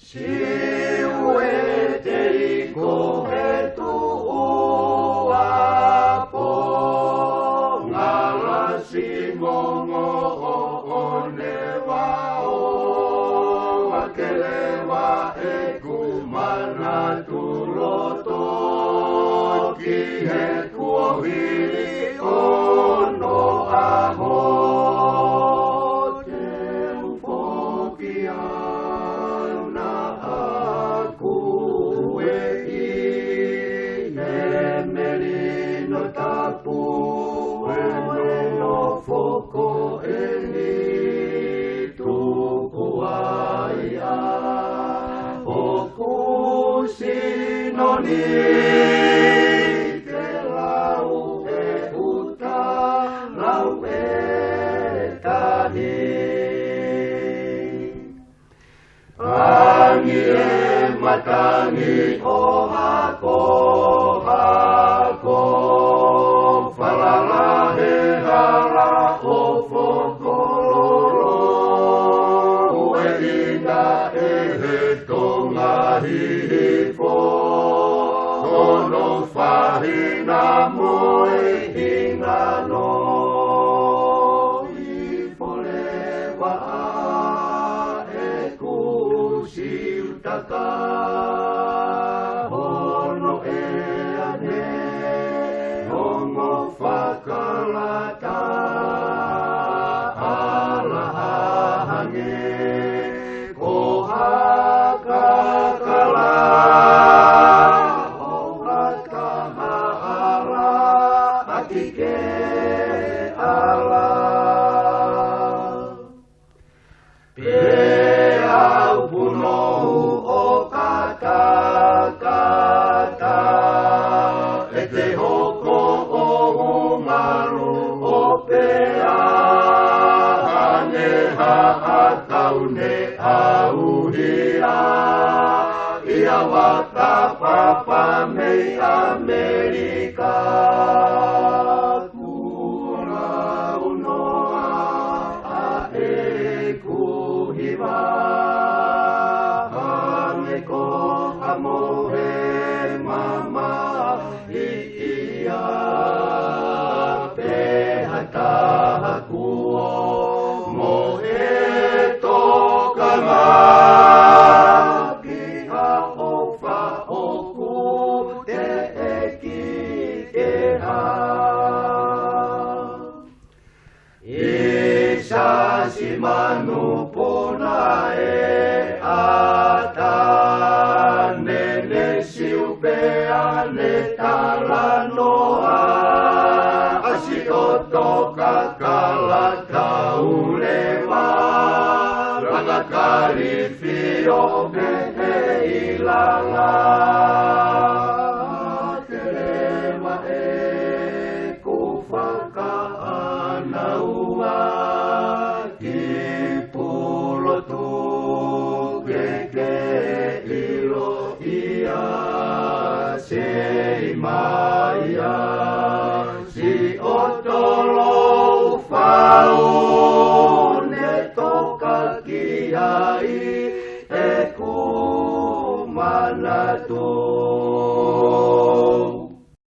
Siwe te iko he tu uapo ngala si mongo o ne wao wakelewa e kumana tuloto ki he kuohiri ono aho te upokia Noni te lau e uta, lau e tahi. Angi e matangi o hako, hako, falala he hala o fokololo, ue ina e he tonga hifo. Ono whahina moe hinga no I polewa e kusi utaka ono e ane hongo whakalata ala hange ko hakakala Ia wata papa mei Amerika kura unoa a e kuhiwa hange ko amohe mama I ia pehata hakuo mohe tokama si manu pona e ata nene si upea ne talanoa asi oto kakala kaulewa ranga karifio behe ilanga telewa e kufaka anaua Maya si oto